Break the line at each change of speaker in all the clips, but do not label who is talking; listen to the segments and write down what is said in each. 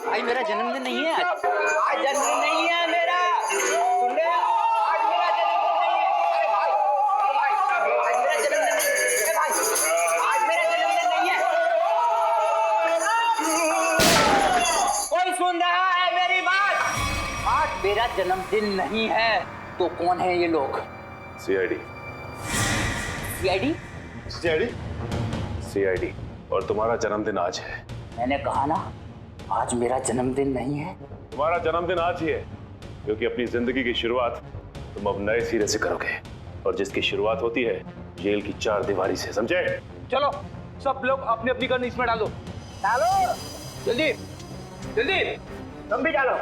भाई मेरा जन्मदिन नहीं है आज जन्मदिन नहीं है मेरा। सुन रहे हो? आज मेरा जन्मदिन नहीं है। अरे भाई आज मेरा जन्मदिन नहीं है। भाई आज मेरा जन्मदिन नहीं है। कोई सुन रहा है मेरी बात? आज मेरा जन्मदिन नहीं है। तो कौन है ये लोग?
सीआईडी।
सीआईडी?
सीआईडी। और तुम्हारा जन्मदिन आज है।
मैंने कहा ना आज मेरा जन्मदिन नहीं है।
तुम्हारा जन्मदिन आज ही है क्योंकि अपनी जिंदगी की शुरुआत तुम अब नए सिरे से करोगे और जिसकी शुरुआत होती है जेल की 4 दीवारी से, समझे?
चलो सब लोग अपनी अपनी गन इसमें डालो। डालो जल्दी जल्दी। तुम भी डालो।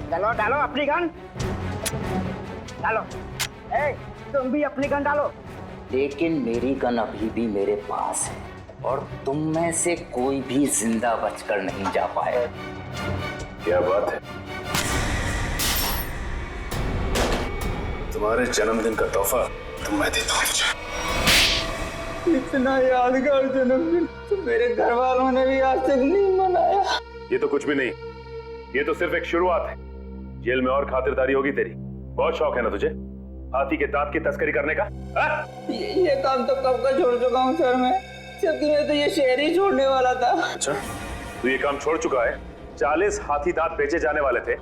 चलो डालो अपनी गन डालो। ए, तुम भी अपनी गन डालो। लेकिन मेरी गन अभी भी मेरे पास है और तुम में से कोई भी जिंदा बचकर नहीं जा पाए।
क्या बात है? तुम्हारे जन्मदिन का तोहफा तो मैं देता हूँ मुझे।
इतना यादगार जन्मदिन तो मेरे घर वालों ने भी आज तक नहीं मनाया।
ये तो कुछ भी नहीं, ये तो सिर्फ एक शुरुआत है। जेल में और खातिरदारी होगी तेरी। बहुत शौक है ना तुझे हाथी के दांत की तस्करी करने का?
ये काम तो कब का छोड़ चुका हूँ सर मैं। जबकि मैं तो ये शहर ही छोड़ने वाला था।
अच्छा तू ये काम छोड़ चुका है? 40 हाथी दांत बेचे जाने वाले थे,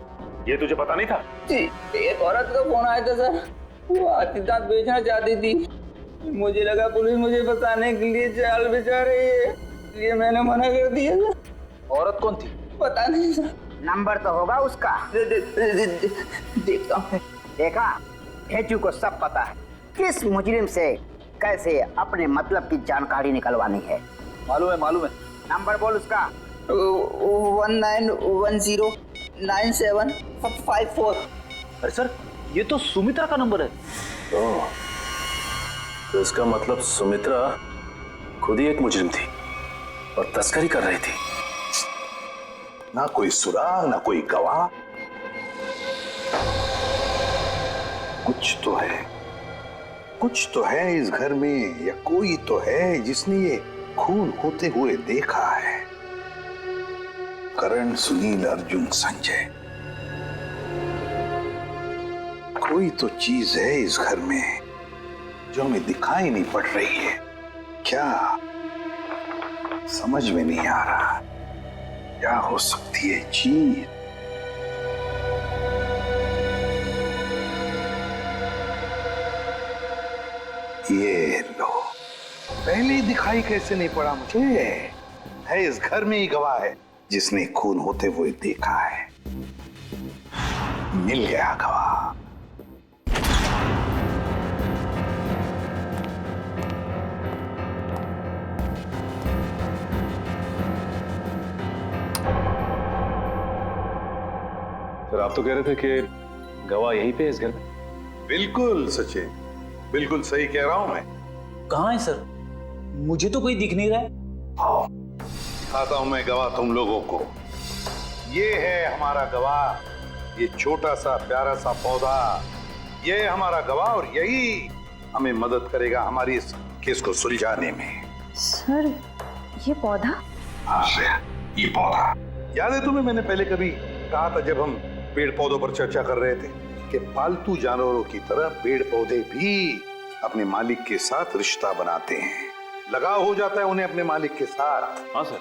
ये तुझे पता नहीं था?
जी एक औरत का फोन आया था सर, वो हाथी दांत बेचना चाहती थी। मुझे लगा पुलिस मुझे बचाने के लिए जाल बिछा रही है, इसलिए मैंने मना कर दिया सर। औरत कौन थी? पता नहीं सर।
नंबर तो होगा उसका।
देखता हूँ।
देखा भेजू को सब पता है किस मुजरिम से कैसे अपने मतलब की जानकारी निकलवानी है।
मालूम है।
नंबर बोल उसका।
19109754। अरे सर ये तो सुमित्रा का नंबर है।
तो इसका मतलब सुमित्रा खुद ही एक मुजरिम थी और तस्करी कर रही थी।
ना कोई सुराग ना कोई गवाह। कुछ तो है इस घर में, या कोई तो है जिसने ये खून होते हुए देखा है। करण, सुनील, अर्जुन, संजय, कोई तो चीज है इस घर में जो हमें दिखाई नहीं पड़ रही है। क्या समझ में नहीं आ रहा क्या हो सकती है चीज। ये लो, पहले ही दिखाई कैसे नहीं पड़ा मुझे? है इस घर में ही गवाह है जिसने खून होते हुए देखा है। मिल गया गवाह।
सर आप तो कह रहे थे कि गवाह यहीं पे है इस घर में?
बिल्कुल सचिन, बिल्कुल सही कह रहा हूं मैं।
कहाँ है सर? मुझे तो कोई दिख नहीं रहा है।
आओ दिखाता हूं मैं गवाह तुम लोगों को। ये है हमारा गवाह, ये छोटा सा प्यारा सा पौधा, ये है हमारा गवाह और यही हमें मदद करेगा हमारी इस केस को सुलझाने में।
सर ये पौधा?
हाँ ये पौधा याद है तुम्हें? मैंने पहले कभी कहा था जब हम पेड़ पौधों पर चर्चा कर रहे थे कि पालतू जानवरों की तरह पेड़ पौधे भी अपने मालिक के साथ रिश्ता बनाते हैं, लगाव हो जाता है उन्हें अपने मालिक के साथ।
हाँ सर,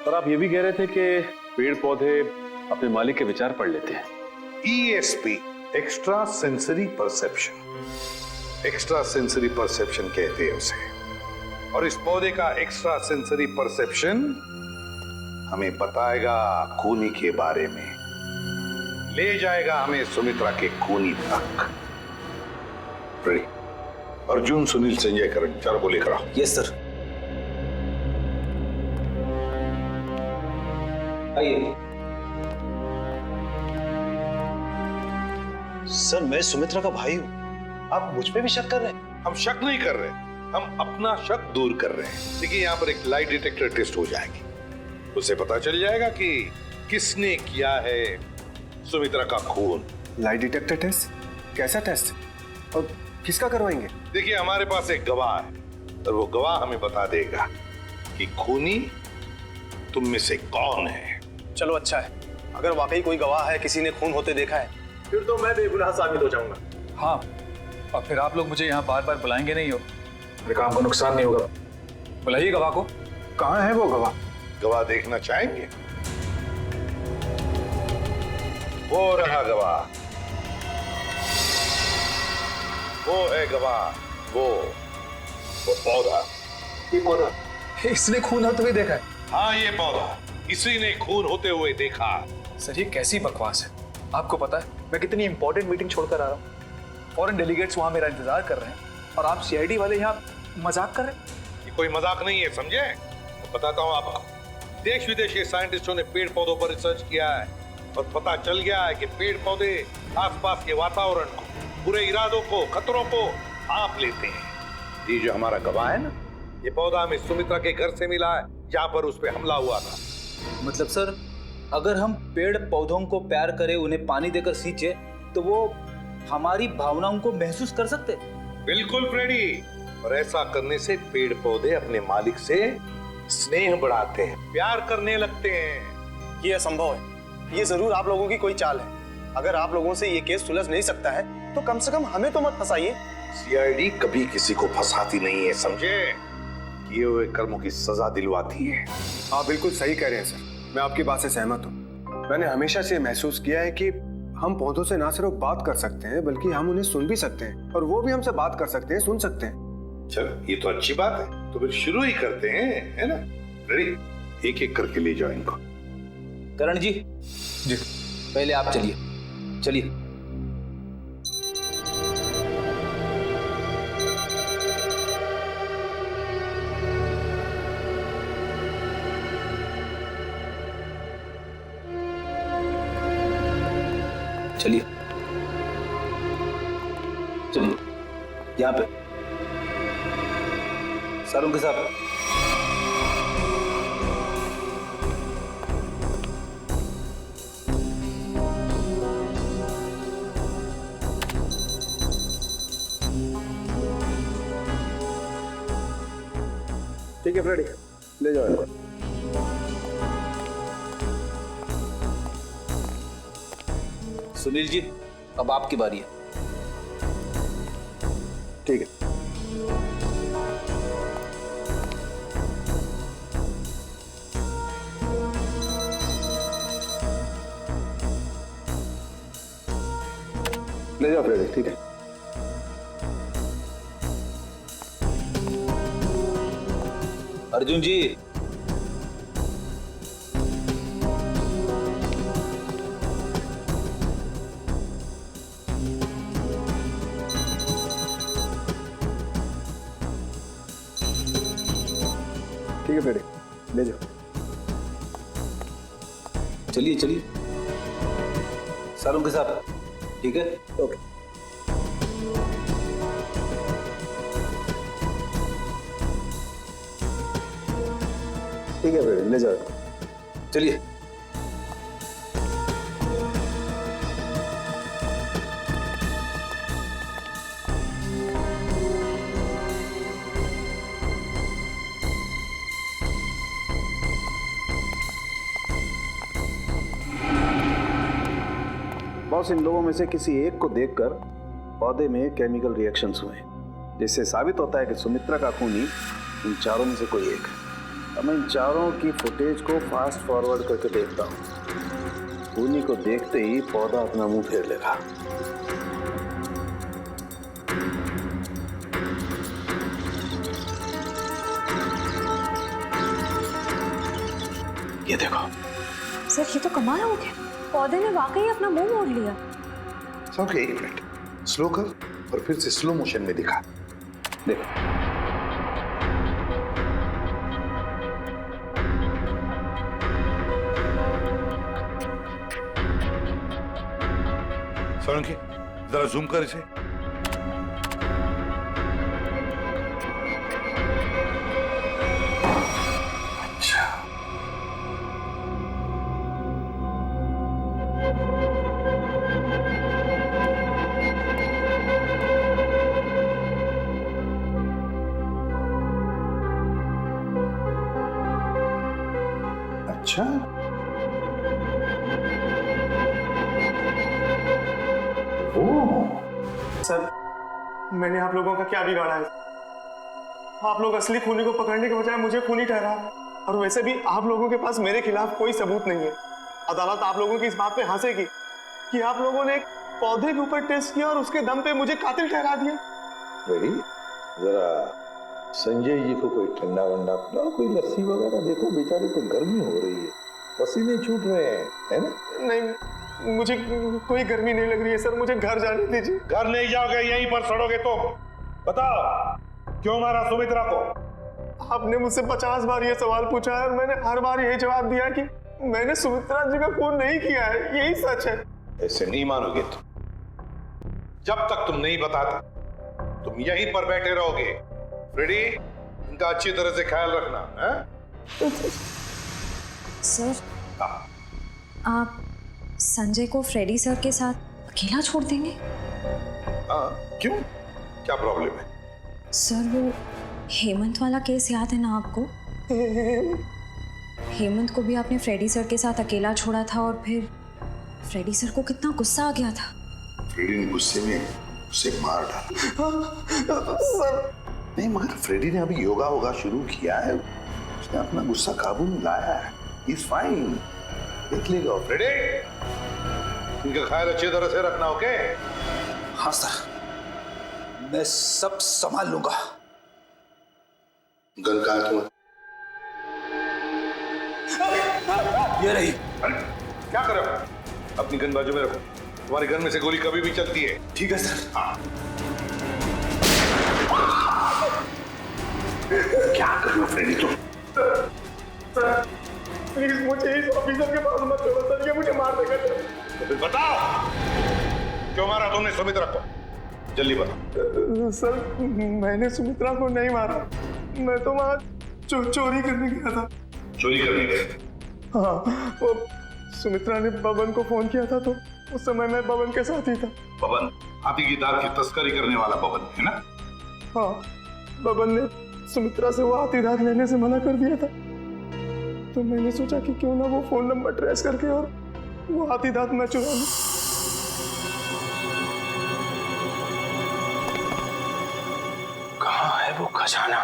पर आप ये भी कह रहे थे कि पेड़ पौधे अपने मालिक के विचार पढ़ लेते हैं।
ESP, extra sensory perception, extra sensory perception कहते हैं उसे। और इस पौधे का एक्स्ट्रा सेंसरी परसेप्शन हमें बताएगा खूनी के बारे में, ले जाएगा हमें सुमित्रा के खूनी तक। रेडी? अर्जुन, सुनील, संजय, करण, चारों को लेकर आओ।
Yes sir. आइए।
सर मैं सुमित्रा का भाई हूं, आप मुझ पे भी शक कर रहे हैं?
हम शक नहीं कर रहे, हम अपना शक दूर कर रहे हैं। देखिए यहाँ पर एक लाई डिटेक्टर टेस्ट हो जाएगी, उसे पता चल जाएगा कि किसने किया है सुमित्रा का खून।
Lie detector test? कैसा टेस्ट और किसका करवाएंगे?
देखिए हमारे पास एक गवाह है, और वो गवाह हमें बता देगा कि खूनी तुम में से कौन है।
चलो अच्छा है, अगर वाकई कोई गवाह है, किसी ने खून होते देखा है, फिर तो मैं बेगुनाह साबित हो जाऊंगा।
हाँ, और फिर आप लोग मुझे यहाँ बार बार बुलाएंगे नहीं हो, मेरे काम को नुकसान नहीं होगा। बुलाइए गवाह को।
कहाँ है वो गवाह? गवाह देखना चाहेंगे? वो रहा गवाह, वो है गवाह, वो पौधा।
ये पौधा
इसने खून होते हुए देखा है?
हाँ, ये पौधा इसी ने खून होते हुए देखा।
सर ये कैसी बकवास है? आपको पता है मैं कितनी इंपॉर्टेंट मीटिंग छोड़कर आ रहा हूँ, फॉरेन डेलीगेट्स वहां मेरा इंतजार कर रहे हैं और आप सीआईडी वाले यहाँ मजाक कर रहे हैं?
ये कोई मजाक नहीं है, समझे? तो बताता हूँ आपको, देश विदेश के साइंटिस्टों ने पेड़ पौधों पर रिसर्च किया है और पता चल गया है कि पेड़ पौधे आसपास के वातावरण को, बुरे इरादों को, खतरों को भांप लेते हैं। ये जो हमारा गवाह है ना, ये पौधा हमें सुमित्रा के घर से मिला है जहाँ पर उस पे हमला हुआ था।
मतलब सर, अगर हम पेड़ पौधों को प्यार करें, उन्हें पानी देकर सींचे, तो वो हमारी भावनाओं को महसूस कर सकते?
बिल्कुल फ्रेडी, और ऐसा करने से पेड़ पौधे अपने मालिक से स्नेह बढ़ाते हैं, प्यार करने लगते हैं।
ये असंभव है, ये जरूर आप लोगों की कोई चाल है। अगर आप लोगों से ये केस सुलझ नहीं सकता है तो कम से कम हमें तो मत फंसाइए।
सीआईडी कभी किसी को फंसाती नहीं है, समझे? किए हुए कर्मों की सजा दिलवाती है।
आप बिल्कुल सही कह रहे हैं सर, मैं आपकी बात से सहमत हूँ। मैंने हमेशा से महसूस किया है कि हम पौधों से ना सिर्फ बात कर सकते हैं बल्कि हम उन्हें सुन भी सकते हैं, और वो भी हमसे बात कर सकते हैं, सुन सकते हैं।
चलो, ये तो अच्छी बात है, तो फिर शुरू ही करते हैं, है ना? रेडी? एक एक करके ले जाओ इनको।
करण जी,
जी
पहले आप चलिए, चलिए। चलिए चलिए, यहाँ पे सारों के साथ।
ठीक है फ्रेडी, ले जाओ इनको।
सुनील जी, अब आपकी बारी है।
ठीक है। ले जाओ फ्रेडी, ठीक है।
अर्जुन जी,
ठीक है फ्रेडी, ले जाओ।
चलिए चलिए, सारों के साथ। ठीक है,
ओके। ठीक है फ्रेडी, ले जाओ।
चलिए।
बॉस, इन लोगों में से किसी एक को देखकर पौधे में केमिकल रिएक्शंस हुए, जिससे साबित होता है कि सुमित्रा का खूनी इन चारों में से कोई एक है। अब मैं इन चारों की फुटेज को फास्ट फॉरवर्ड करके देखता हूँ। खूनी को देखते ही पौधा अपना मुंह फेर लेगा। ये देखो
सर, ये तो कमाल हो गया, पौधे ने वाकई अपना मुंह मोड़ लिया।
ओके, एक मिनट, स्लो कर और फिर से स्लो मोशन में दिखा।
देखो,
सोलंकी, जरा जूम कर इसे। अच्छा, अच्छा,
सर मैंने आप लोगों का क्या बिगाड़ा है? आप लोग असली खूनी को पकड़ने के बजाय मुझे खूनी ठहरा है। और वैसे भी आप लोगों के पास मेरे खिलाफ कोई सबूत नहीं है। अदालत आप लोगों की इस बात पे हंसेगी कि आप लोगों ने एक पौधे के ऊपर टेस्ट किया और उसके दम पे मुझे कातिल ठहरा दिया।
रेडी, जरा संजय जी को कोई ठंडा वंडा पिलाओ, कोई लस्सी वगैरह। देखो बेचारे को गर्मी हो रही है, पसीने छूट रहे हैं, है ना?
नहीं, मुझे कोई गर्मी नहीं लग रही है सर, मुझे घर जाने दीजिए।
घर नहीं जाओगे, यहीं पर सड़ोगे तुम। बताओ क्यों मारा सुमित्रा को?
आपने मुझसे 50 बार ये सवाल पूछा है और मैंने हर बार यही जवाब दिया कि मैंने सुमित्रा जी का खून नहीं किया है, यही सच है।
ऐसे नहीं मानोगे तुम। जब तक तुम नहीं बताते तुम यहीं पर बैठे रहोगे। फ्रेडी, इनका अच्छी तरह से ख्याल रखना है?
सर, आप संजय को फ्रेडी सर के साथ अकेला छोड़ देंगे?
हाँ, क्यों? क्या प्रॉब्लम है?
सर, वो हेमंत वाला केस याद है ना आपको? हेमंत को भी आपने फ्रेडी सर के साथ अकेला छोड़ा था और फिर फ्रेडी सर को कितना गुस्सा आ गया था।
फ्रेडी ने गुस्से में उसे मार डाला।
सर
नहीं, मगर फ्रेडी ने अभी योगा वोगा शुरू किया है, उसने अपना गुस्सा काबू में लाया है। He's fine, देख लेगा। फ्रेडी, इनका ख्याल अच्छी तरह से रखना, ओके?
हाँ सर, मैं सब संभाल लूंगा।
गन कहाँ है तुम्हारी?
ये रही।
अरे क्या कर रहे हो? अपनी गन बाजू में रखो, तुम्हारी गन में से गोली कभी भी चलती है।
ठीक है सर।
हाँ। क्या कर रहे हो फ्रेडी तुम?
सर प्लीज मुझे इस ऑफिसर के पास मत छोड़ो सर, ये मुझे मार देगा।
तो फिर बताओ क्यों मारा तुमने सुमित्रा को? जल्दी बताओ।
सर मैंने सुमित्रा को नहीं मारा, मैं तो वहां चोरी करने गया था।
चोरी करने गए?
हाँ, वो सुमित्रा ने बबन को फोन किया था तो उस समय मैं बबन के साथ ही था।
बबन, हाथी की दाल की तस्करी करने वाला बबन, है ना?
हाँ, बबन ने सुमित्रा से वो हाथी दांत लेने से मना कर दिया था, तो मैंने सोचा कि क्यों ना वो फोन नंबर ट्रेस करके और वो हाथी दांत मैं चुरा लूं।
कहाँ है वो खजाना?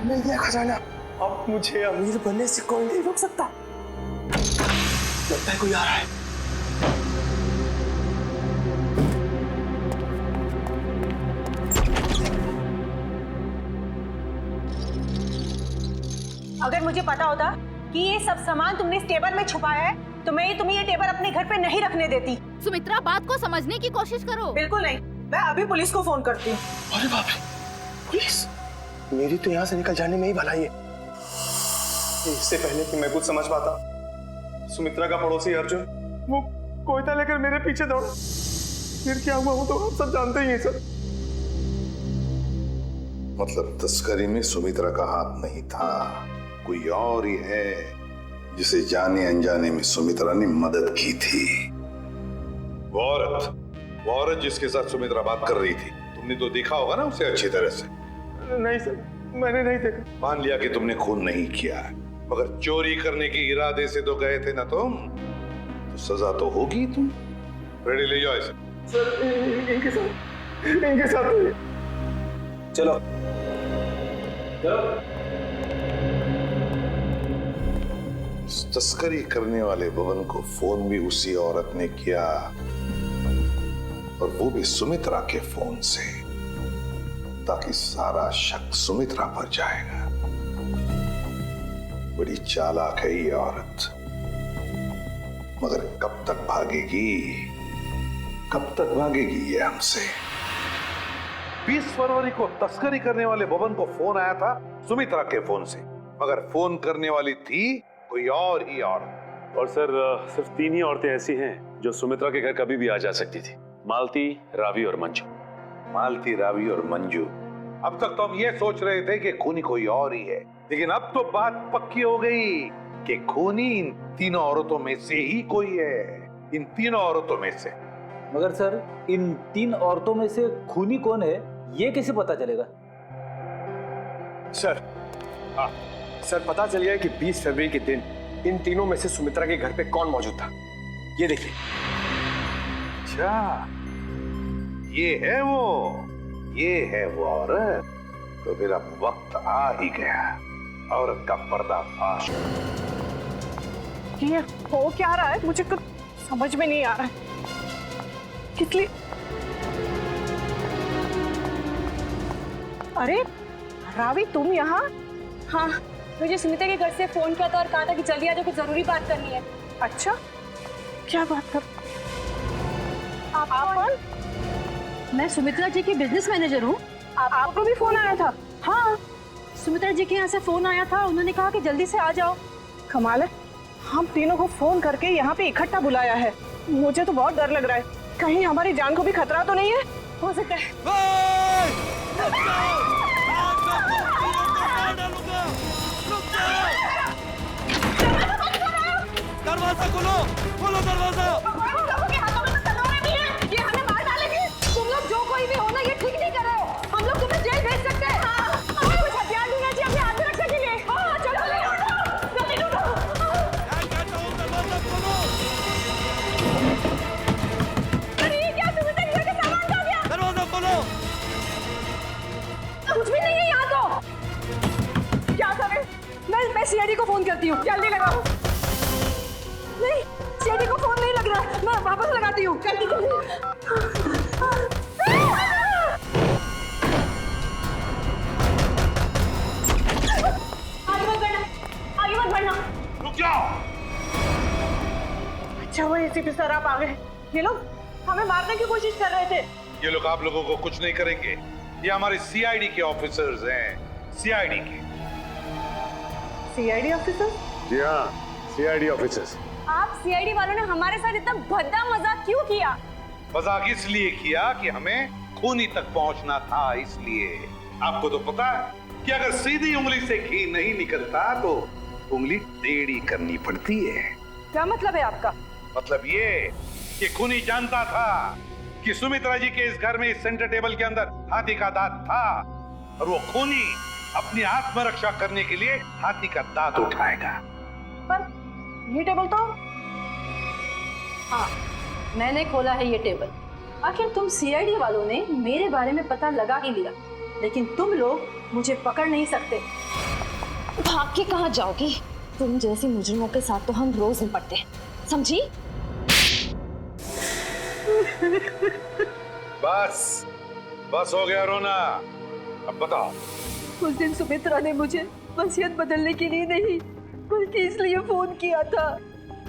मिल गया खजाना। अब मुझे अमीर बनने से कोई नहीं रोक सकता।
लगता है कोई आ रहा है।
अगर मुझे पता होता कि ये सब सामान तुमने इस टेबल में छुपाया है तो मैं तुम्हें ये टेबल अपने घर पे नहीं रखने देती।
सुमित्रा, बात को समझने की कोशिश करो।
बिल्कुल नहीं, मैं अभी पुलिस को फोन करती हूँ।
अरे बाप रे, पुलिस! मेरी तो यहाँ से निकल जाने में ही भलाई है। इससे पहले कि मैं कुछ समझ पाता, सुमित्रा का पड़ोसी अर्जुन वो कोयता लेकर मेरे पीछे दौड़ा। फिर क्या हुआ वो तो आप सब जानते ही हैं सर।
मतलब तस्करी में सुमित्रा का हाथ नहीं था, कोई और ही है जिसे जाने अनजाने में सुमित्रा ने मदद की थी। वो औरत जिसके साथ सुमित्रा बात कर रही थी, तुमने तो देखा होगा ना उसे अच्छी तरह से?
नहीं सर, मैंने नहीं देखा।
मान लिया कि तुमने खून नहीं किया है, मगर चोरी करने के इरादे से तो गए थे ना तुम, तो सजा तो होगी तुम। रेडी, ले जाओ इसे।
सर इनके साथ
चलो
तस्करी करने वाले बबन को फोन भी उसी औरत ने किया, और वो भी सुमित्रा के फोन से, ताकि सारा शक सुमित्रा पर जाएगा। बड़ी चालाक है ये औरत, मगर कब तक भागेगी ये हमसे। 20 फरवरी को तस्करी करने वाले बबन को फोन आया था सुमित्रा के फोन से, मगर फोन करने वाली थी कोई और ही औरत।
और सर सिर्फ 3 ही औरतें ऐसी हैं जो सुमित्रा के घर कभी भी आ जा सकती थी, मालती, रावी और मंजू।
मालती, रावी और मंजू। अब तक तो हम ये सोच रहे थे कि खूनी कोई और ही है, लेकिन अब तो बात पक्की हो गई कि खूनी इन तीनों औरतों में से ही कोई है, इन तीनों औरतों में से।
मगर सर, इन 3 औरतों में से खूनी कौन है ये कैसे पता चलेगा?
सर, हाँ सर, पता चल गया कि 20 फरवरी के दिन इन तीनों में से सुमित्रा के घर पे कौन मौजूद था। ये देखिए।
अच्छा, ये है वो औरत। तो फिर अब वक्त आ ही गया औरत का पर्दाफाश।
ये हो क्या रहा है, मुझे कुछ समझ में नहीं आ रहा है। किस लिए? अरे रावी, तुम यहाँ?
हाँ, मुझे सुमित्रा के घर से फोन किया था और कहा था कि जल्दी आ जाओ, कुछ जरूरी बात करनी है।
अच्छा, क्या बात कर? आप कौन?
मैं सुमित्रा जी की बिजनेस मैनेजर हूँ।
आपको भी फोन आया था?
हाँ, सुमित्रा जी के यहाँ से फोन आया था, उन्होंने कहा कि जल्दी से आ जाओ।
कमाल है, हम तीनों को फोन करके यहाँ पे इकट्ठा बुलाया है। मुझे तो बहुत डर लग रहा है, कहीं हमारी जान को भी खतरा तो नहीं है?
हो सकता है।
दरवाजा खोलो, खोलो दरवाजा।
ये हमें मार डालेंगे। तुम लोग जो कोई भी हो ना, ये ठीक नहीं कर रहे हो। हम लोग तुम्हें जेल भेज सकते हैं। हमें कुछ हथियार देना चाहिए अपने आत्मरक्षा के लिए। हाँ, चलो जल्दी ढूंढो।
दरवाजा खोलो।
अरे ये क्या, सुमित्रा के घर का सामान खा गया।
दरवाजा खोलो।
कुछ भी नहीं है यहाँ तो। क्या करें? मैं सीआईडी को फोन करती हूँ, जल्दी लगाओ। नहीं, सीआईडी को फोन नहीं लग रहा, मैं वापस लगाती हूँ। जल्दी जल्दी। आगे मत बढ़ना।
रुक जाओ।
अच्छा वो एसीपी सर आप आ गए। ये लोग हमें मारने की कोशिश कर रहे थे।
ये लोग आप लोगों को कुछ नहीं करेंगे, ये हमारे सीआईडी के ऑफिसर्स हैं, सीआईडी के।
CID officer?
जी हाँ, सीआईडी ऑफिसर्स।
आप सीआईडी वालों ने हमारे साथ इतना भद्दा मजाक क्यों किया?
मजाक इसलिए किया कि हमें खूनी तक पहुंचना था, इसलिए। आपको तो पता है कि अगर सीधी उंगली से घी नहीं निकलता तो उंगली टेढ़ी करनी पड़ती है।
क्या मतलब है आपका?
मतलब ये कि खूनी जानता था कि सुमित्रा जी के इस घर में, इस सेंटर टेबल के अंदर हाथी का दांत था, और वो खूनी अपनी आत्मरक्षा करने के लिए हाथी का दांत उठाएगा।
पर ये टेबल तो...
हाँ, मैंने खोला है ये टेबल। आखिर तुम सीआईडी वालों ने मेरे बारे में पता लगा ही लिया, लेकिन तुम लोग मुझे पकड़ नहीं सकते।
भाग के कहाँ जाओगी? तुम जैसे मुजरिमों के साथ तो हम रोज निपटते हैं, समझी?
बस बस हो गया रोना, अब बताओ।
उस दिन सुमित्रा ने मुझे वसीयत बदलने के लिए नहीं, बल्कि इसलिए फोन किया था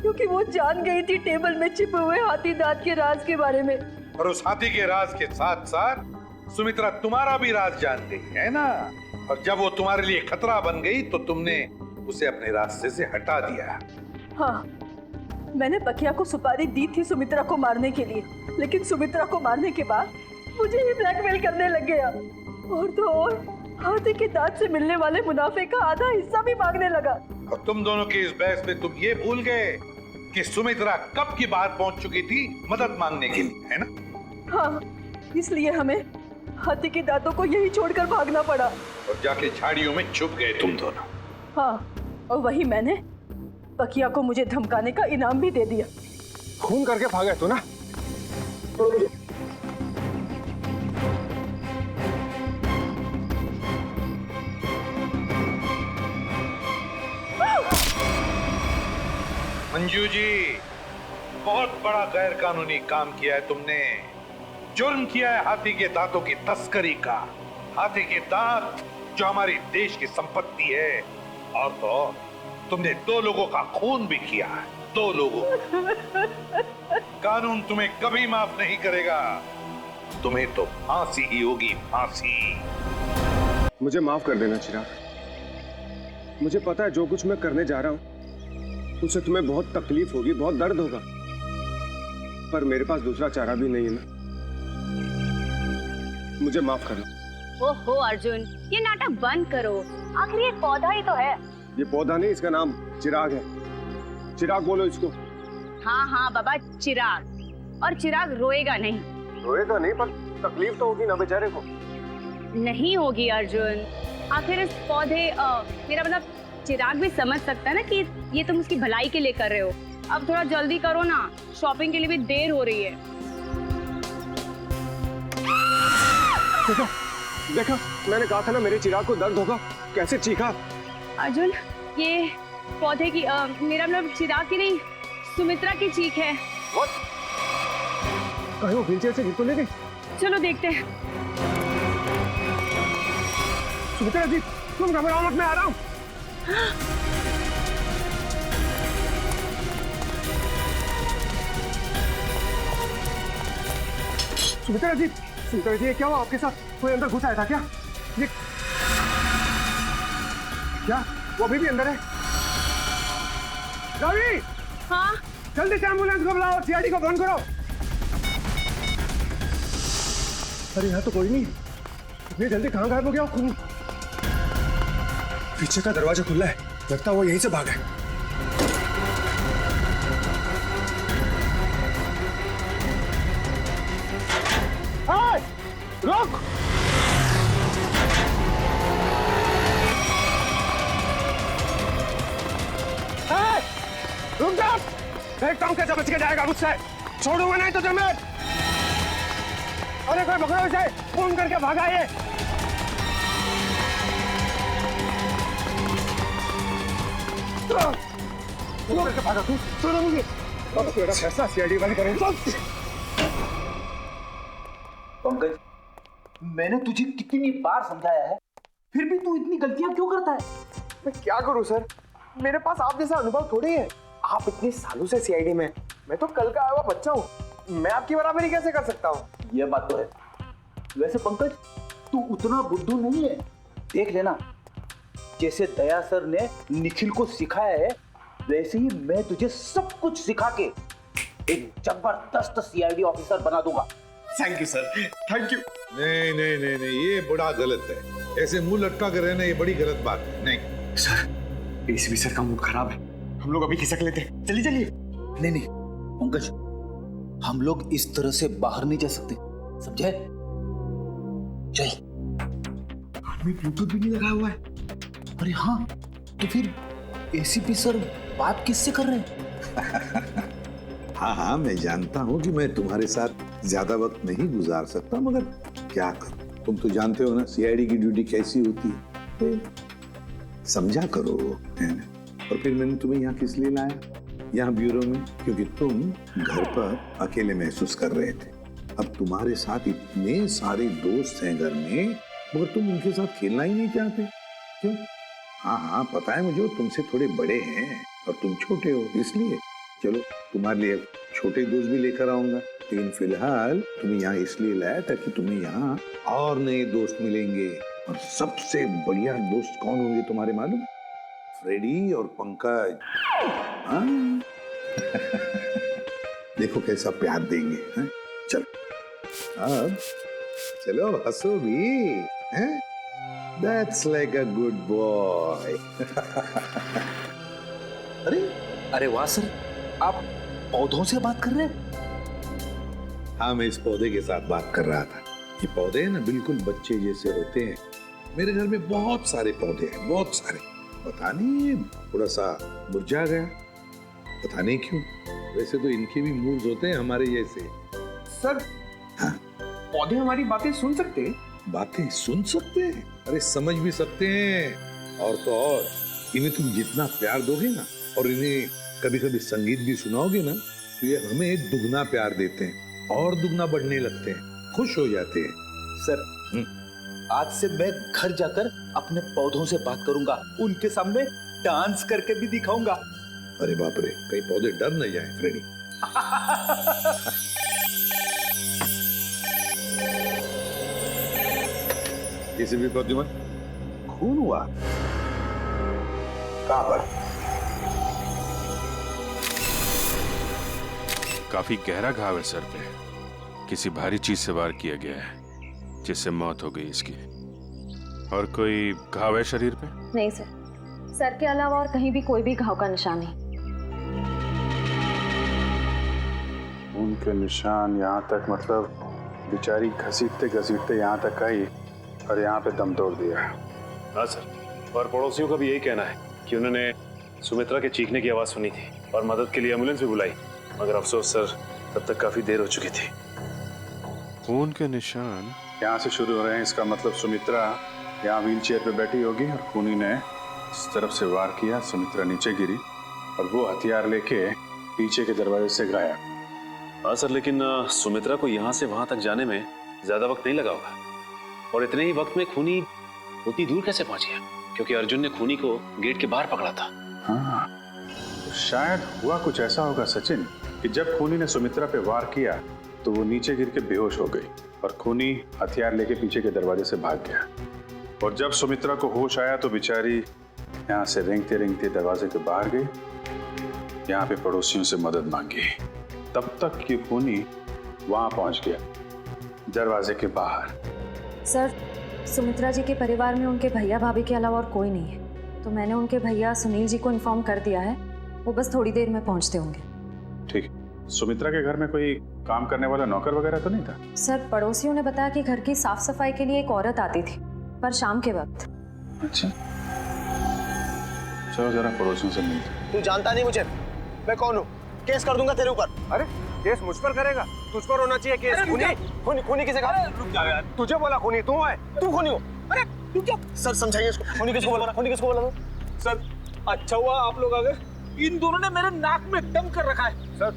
क्योंकि वो जान गई थी टेबल में छिपे हुए हाथी दांत के राज के बारे में।
और उस हाथी के राज के साथ साथ सुमित्रा तुम्हारा भी राज जान गई है ना, और जब वो तुम्हारे लिए खतरा बन गई तो तुमने उसे अपने रास्ते से हटा दिया।
हाँ, मैंने पकिया को सुपारी दी थी सुमित्रा को मारने के लिए, लेकिन सुमित्रा को मारने के बाद मुझे ही ब्लैकमेल करने लग गया। और तो और हाथी के दांत से मिलने वाले मुनाफे का आधा हिस्सा भी मांगने लगा।
और तुम दोनों की इस बहस में तुम ये भूल गए कि सुमित्रा कब की बात पहुंच चुकी थी मदद मांगने के लिए, है ना?
हाँ, इसलिए हमें हाथी के दांतों को यही छोड़कर भागना पड़ा।
और जाके झाड़ियों में छुप गए तुम दोनों।
हाँ, और वही मैंने पकिया को मुझे धमकाने का इनाम भी दे दिया।
खून करके भागे तो ना?
मंजू जी, बहुत बड़ा गैर कानूनी काम किया है तुमने। जुर्म किया है हाथी के दांतों की तस्करी का। हाथी के दांत जो हमारी देश की संपत्ति है, और तो तुमने 2 लोगों का खून भी किया है, 2 लोगों। कानून तुम्हें कभी माफ नहीं करेगा, तुम्हें तो फांसी ही होगी, फांसी।
मुझे माफ कर देना चिराग। मुझे पता है जो कुछ मैं करने जा रहा हूँ उससे तुम्हें बहुत तकलीफ होगी, बहुत दर्द होगा, पर मेरे पास दूसरा चारा भी नहीं है ना। मुझे माफ करना।
ओहो अर्जुन, ये नाटक बंद करो, आखिर ये पौधा ही तो है।
ये पौधा नहीं, इसका नाम चिराग है। चिराग बोलो इसको।
हाँ हाँ बाबा, चिराग। और चिराग रोएगा नहीं।
रोएगा नहीं, पर तकलीफ तो होगी ना बेचारे को।
नहीं होगी अर्जुन, आखिर इस पौधे मेरा मतलब चिराग भी समझ सकता है ना कि ये तुम उसकी भलाई के लिए कर रहे हो। अब थोड़ा जल्दी करो ना, शॉपिंग के लिए भी देर हो रही है।
देखा देखा, मैंने कहा था ना मेरे चिराग को दर्द होगा, कैसे चीखा।
अर्जुन, ये पौधे की मेरा मतलब चिराग की नहीं, सुमित्रा की चीख है।
कहीं वो व्हीलचेयर से गिर तो नहीं गई?
चलो देखते हैं।
सुमित्रा जी, तुम घबराओ मत, मैं आ रहा हूँ। सुमित्रा जी, ये क्या हुआ आपके साथ? कोई अंदर घुस आया था क्या? ये क्या? वो अभी भी अंदर है? रवि!
हाँ?
जल्दी से एम्बुलेंस को बुलाओ, सीआईडी को फोन करो। अरे यहाँ तो कोई नहीं। इतनी जल्दी कहाँ गायब हो गया? खून पीछे का दरवाजा खुला है, लगता है वो यहीं से भागा है। रुक! रुक जा! देखता हूँ कैसे बच के जाएगा मुझसे। छोड़ूंगा नहीं तो तुम्हें। अरे कोई पकड़ो इसे, फोन करके भागा ये। भागा तू, छोड़ो मुझे। तेरा फैसला सीआईडी वाले करेंगे।
पंकज, मैंने तुझे कितनी बार समझाया है, फिर भी तू इतनी गलतियां क्यों करता है?
मैं क्या करूं सर, मेरे पास आप जैसा अनुभव थोड़ी है। आप इतने सालों से सीआईडी में, मैं तो कल का आया हुआ बच्चा हूँ। मैं आपकी बराबरी कैसे कर सकता हूँ?
ये बात तो है। वैसे पंकज, तू उतना बुद्धू नहीं है। देख लेना, जैसे दया सर ने निखिल को सिखाया है, वैसे ही मैं तुझे सब कुछ सिखा के एक जबरदस्त सीआईडी ऑफिसर बना दूंगा।
Thank you sir, thank you.
नहीं नहीं नहीं नहीं, ये बड़ा गलत है। ऐसे मुंह लटका कर रहना ये बड़ी गलत बात है। नहीं
सर, एसीपी सर का मूड खराब है, हम लोग अभी खिसक लेते हैं। चलिए चलिए।
नहीं नहीं पंकज, हम लोग इस तरह से बाहर नहीं जा सकते, समझे? चल।
आदमी ब्लूटूथ भी नहीं लगाया हुआ है।
अरे हाँ, तो फिर एसीपी सर बात किससे कर रहे हैं?
हाँ हाँ, मैं जानता हूँ कि मैं तुम्हारे साथ ज्यादा वक्त नहीं गुजार सकता, मगर क्या करूं, तुम तो जानते हो ना सीआईडी की ड्यूटी कैसी होती है। तो समझा करो, है ना? और फिर मैंने तुम्हें यहाँ किस लिए लाया, यहाँ ब्यूरो में, क्योंकि तुम घर पर अकेले महसूस कर रहे थे। अब तुम्हारे साथ इतने सारे दोस्त हैं घर में, मगर तुम उनके साथ खेलना ही नहीं चाहते। क्यों? हाँ हाँ पता है मुझे, तुमसे थोड़े बड़े हैं और तुम छोटे हो, इसलिए। चलो तुम्हारे लिए छोटे दोस्त भी लेकर आऊंगा, लेकिन फिलहाल तुम्हें यहाँ इसलिए लाया ताकि तुम्हें यहाँ और नए दोस्त मिलेंगे। और सबसे बढ़िया दोस्त कौन होंगे तुम्हारे मालूम? फ्रेडी और पंकज। हाँ? देखो कैसा प्यार देंगे। हैं? चलो अब चलो, हंसो भी। हैं? That's like a good boy.
अरे वाह सर, आप पौधों से बात कर रहे हैं?
हाँ, मैं इस पौधे के साथ बात कर रहा था। ये पौधे ना बिल्कुल बच्चे जैसे होते हैं। मेरे घर में बहुत सारे पौधे हैं, बहुत सारे। पता नहीं थोड़ा सा मुरझा गया, पता नहीं क्यों। वैसे तो इनके भी मूड्स होते हैं हमारे जैसे।
सर, हाँ? पौधे हमारी बातें सुन सकते हैं?
बातें सुन सकते हैं? अरे समझ भी सकते हैं। और तो और इन्हें तुम जितना प्यार दोगे ना, और इन्हें कभी कभी संगीत भी सुनाओगे ना, तो ये हमें दुगना प्यार देते हैं और दुगना बढ़ने लगते हैं, खुश हो जाते हैं।
सर, आज से मैं घर जाकर अपने पौधों से बात करूंगा, उनके सामने डांस करके भी दिखाऊंगा।
अरे बाप रे, कहीं पौधे डर न जाए फ्रेडी। किसी भी प्रतिमा खून हुआ कहां पर?
काफी गहरा घाव है सर पे, किसी भारी चीज से वार किया गया है। जिससे मौत हो गई इसकी। और कोई घाव है शरीर पे?
नहीं सर, सर के अलावा और कहीं भी कोई भी घाव का निशान नहीं।
उनके निशान यहाँ तक, मतलब बेचारी घसीटते घसीटते यहाँ तक आई और यहाँ पे दम तोड़ दिया।
हाँ सर, और पड़ोसियों का भी यही कहना है कि उन्होंने सुमित्रा के चीखने की आवाज सुनी थी और मदद के लिए एम्बुलेंस भी बुलाई, मगर अफसोस सर तब तक काफी देर हो चुकी थी।
खून के निशान
यहाँ से शुरू हो रहे हैं, इसका मतलब सुमित्रा यहाँ व्हील चेयर पे बैठी होगी और खूनी ने इस तरफ से वार किया, सुमित्रा नीचे गिरी और वो हथियार लेके पीछे के दरवाजे से गया।
हाँ सर, लेकिन सुमित्रा को यहाँ से वहां तक जाने में ज्यादा वक्त नहीं लगा होगा, और इतने ही वक्त में खूनी उतनी दूर कैसे पहुंच गया? क्योंकि अर्जुन ने खूनी को गेट के बाहर पकड़ा था।
हाँ, तो शायद हुआ कुछ ऐसा होगा सचिन कि जब खूनी ने सुमित्रा पे वार किया तो वो नीचे गिर के बेहोश हो गई और खूनी हथियार लेके पीछे के दरवाजे से भाग गया। और जब सुमित्रा को होश आया तो बेचारी यहाँ से रेंगते रेंगते दरवाजे के बाहर गई, यहाँ पे पड़ोसियों से मदद मांगी। तब तक कि खूनी वहां पहुंच गया दरवाजे के बाहर।
सर, सुमित्रा जी के परिवार में उनके भैया भाभी के अलावा और कोई नहीं है, तो मैंने उनके भैया सुनील जी को इन्फॉर्म कर दिया है, वो बस थोड़ी देर में पहुंचते होंगे।
ठीक। सुमित्रा के घर में कोई काम करने वाला नौकर वगैरह तो नहीं था?
सर, पड़ोसियों ने बताया कि घर की साफ सफाई के लिए एक औरत आती थी, पर शाम के वक्त।
अच्छा, चलो जरा पड़ोसियों से मिलते।
तू जानता नहीं मुझे, मैं कौन हूँ? केस कर दूंगा तेरे ऊपर।
अरे केस मुझ पर करेगा? तुझ पर होना चाहिए केस।
खूनी किसे कहा?
रुक जा यार, तुझे बोला खूनी तू है।
तू खूनी हो? अरे रुक जा सर, समझाइए इसको। खूनी किसको बोला? खूनी किसको बोला?
सर अच्छा हुआ आप लोग आ गए, इन दोनों ने मेरे नाक में दम कर रखा है। सर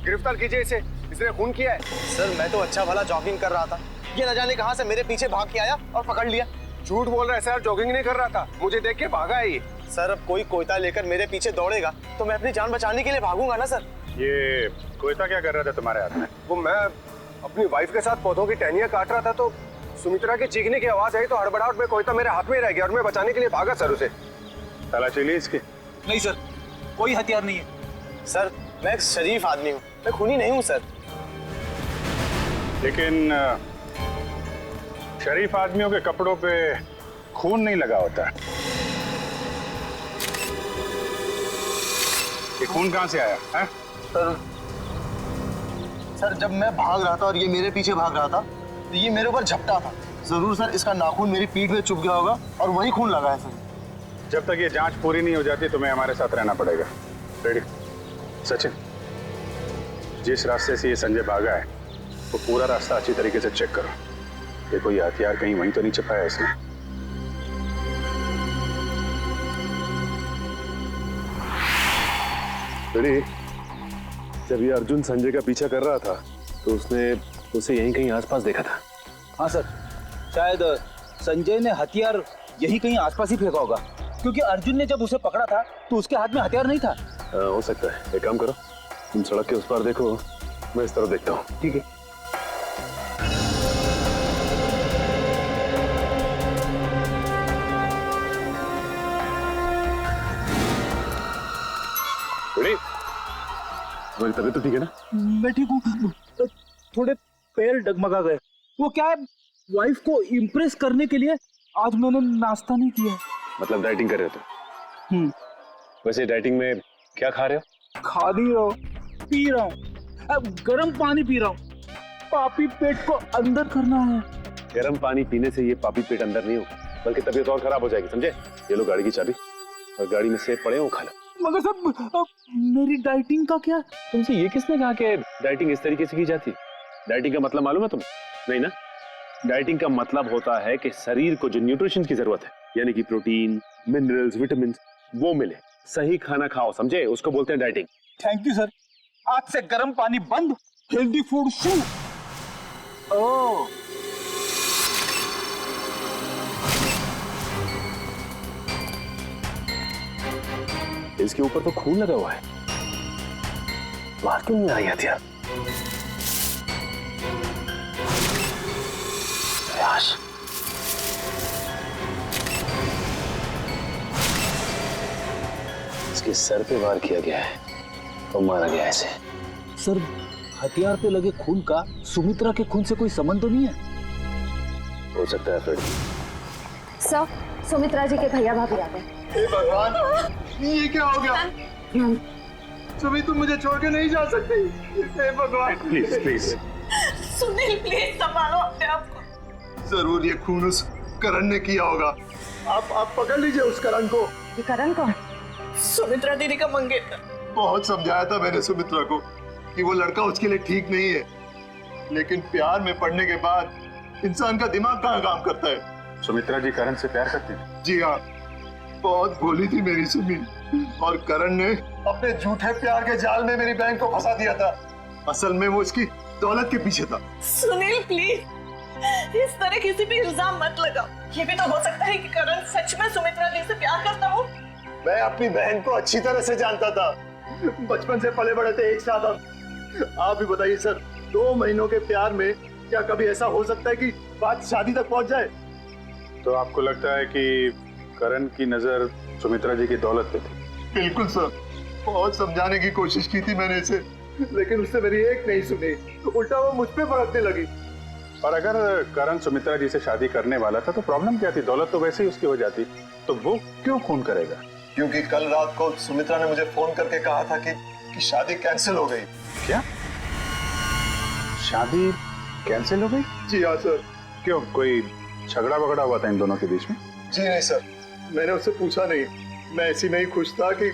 गिरफ्तार कीजिए इसे, इसने खून किया है।
सर मैं तो अच्छा भला जॉगिंग कर रहा था, ये न जाने कहां से मेरे पीछे भाग के आया और पकड़ लिया।
झूठ बोल रहा है सर, जॉगिंग नहीं कर रहा था, मुझे देख के भागा है ये।
सर अब कोई कोयता लेकर मेरे पीछे दौड़ेगा तो मैं अपनी जान बचाने के लिए भागूंगा ना सर।
ये कोयता क्या कर रहा था तुम्हारे हाथ में?
वो मैं अपनी वाइफ के साथ पौधों की टहनियां काट रहा था तो सुमित्रा के चीखने की आवाज आई तो हड़बड़ाहट में कोयता मेरे हाथ में रह गया और मैं बचाने के लिए भागा सर उसे।
तलाशी ली इसकी?
नहीं सर, कोई हथियार नहीं है। सर मैं एक शरीफ आदमी हूँ, मैं खूनी नहीं हूँ सर।
लेकिन शरीफ आदमियों के कपड़ों पे खून नहीं लगा होता। ये खून कहाँ से आया है?
सर जब मैं भाग रहा था और ये मेरे पीछे भाग रहा था तो ये मेरे ऊपर झपटा था। जरूर सर इसका नाखून मेरी पीठ में चुभ गया होगा और वही खून लगा है सर।
जब तक ये जांच पूरी नहीं हो जाती तुम्हें हमारे साथ रहना पड़ेगा। रेडी? सचिन, जिस रास्ते से ये संजय भागा है वो पूरा रास्ता अच्छी तरीके से चेक करो। ये कोई हथियार कहीं वहीं तो नहीं छिपाया इसने।
रेडी? जब ये अर्जुन संजय का पीछा कर रहा था तो उसने उसे यहीं कहीं आसपास देखा था।
हाँ सर, शायद संजय ने हथियार यही कहीं आसपास ही फेंका होगा, क्योंकि अर्जुन ने जब उसे पकड़ा था तो उसके हाथ में हथियार नहीं था।
हो सकता है। एक काम करो, तुम सड़क के उस पार देखो, मैं इस तरफ देखता हूँ।
ठीक है।
तुम्हारी तबीयत तो ठीक है ना?
मैं ठीक हूँ, थोड़े पैर डगमगा गए। वो क्या है, वाइफ को इम्प्रेस करने के लिए आज मैंने नाश्ता नहीं किया।
मतलब डाइटिंग कर रहे हो तुम? वैसे डाइटिंग में क्या खा रहे हो?
खा नहीं रहा हूँ, पी रहा हूँ, गर्म पानी पी रहा हूँ। पापी पेट को अंदर करना है।
गर्म पानी पीने से ये पापी पेट अंदर नहीं हो, बल्कि तबीयत और खराब हो जाएगी, समझे? ये लो गाड़ी की चाबी, और गाड़ी में सेब पड़े हो, खा लो।
मगर सब मेरी डाइटिंग का क्या?
तुमसे ये किसने कहा कि डाइटिंग इस तरीके से की जाती? डाइटिंग का मतलब मालूम है तुम्हें? नहीं ना? डाइटिंग का मतलब होता है कि शरीर को जो न्यूट्रिशन की जरूरत है, यानी कि प्रोटीन, मिनरल्स, विटामिन, वो मिले। सही खाना खाओ, समझे? उसको बोलते हैं डाइटिंग।
थैंक यू सर, आज से गर्म पानी बंद, हेल्दी फूड शुरू। ओह
इसके ऊपर तो खून लगा हुआ है, बाहर क्यों नहीं आई हथियार? इसके सर पे वार किया गया है और मारा गया है इसे।
सर हथियार पे लगे खून का सुमित्रा के खून से कोई संबंध तो नहीं है?
हो सकता है फ्रेडी।
सर, सुमित्रा जी के भैया भाभी आ गए।
हे भगवान, ये क्या हो गया? सुमी, तुम मुझे छोड़ के नहीं जा सकती। हे भगवान,
प्लीज प्लीज।
सुनील, प्लीज संभालो अपने आप को।
जरूर ये खून उस करण ने किया होगा। आप पकड़ लीजिए उस करण को।
ये करण कौन?
सुमित्रा दीदी का मंगेतर।
बहुत समझाया था मैंने सुमित्रा को कि वो लड़का उसके लिए ठीक नहीं है, लेकिन प्यार में पड़ने के बाद इंसान का दिमाग कहाँ काम करता है।
सुमित्रा जी करण से प्यार करती हैं?
जी हाँ, बहुत भोली थी मेरी सुमी, और करण ने अपने झूठे प्यार के जाल में मेरी बहन को फंसा दिया था। असल में वो इसकी दौलत के पीछे था।
सुनील प्लीज, इस तरह किसी पे इल्जाम मत लगाओ। ये भी तो हो सकता है कि करण सच में सुमित्रा दी से प्यार करता हो।
मैं अपनी बहन को अच्छी तरह से जानता था, बचपन से पले बड़े थे एक साथ हम। आप भी बताइए सर, 2 महीनों के प्यार में क्या कभी ऐसा हो सकता है कि बात शादी तक पहुंच जाए?
तो आपको लगता है कि करण की नजर सुमित्रा जी की दौलत पे थी?
बिल्कुल सर, बहुत समझाने की कोशिश की थी मैंने इसे, लेकिन उसने मेरी एक नहीं सुनी, उल्टा वो मुझ पे भड़कने लगी।
और अगर करण सुमित्रा जी से शादी करने वाला था तो प्रॉब्लम क्या थी? दौलत तो वैसे ही उसकी हो जाती, तो वो क्यों खून करेगा?
क्योंकि कल रात को सुमित्रा ने मुझे फोन करके कहा था कि शादी कैंसिल हो गई।
क्या? शादी कैंसिल हो गई?
जी हाँ सर।
क्यों, कोई झगड़ा वगड़ा हुआ था इन दोनों के बीच में?
जी नहीं सर, मैंने उससे पूछा नहीं। मैं ऐसी नहीं खुश था कि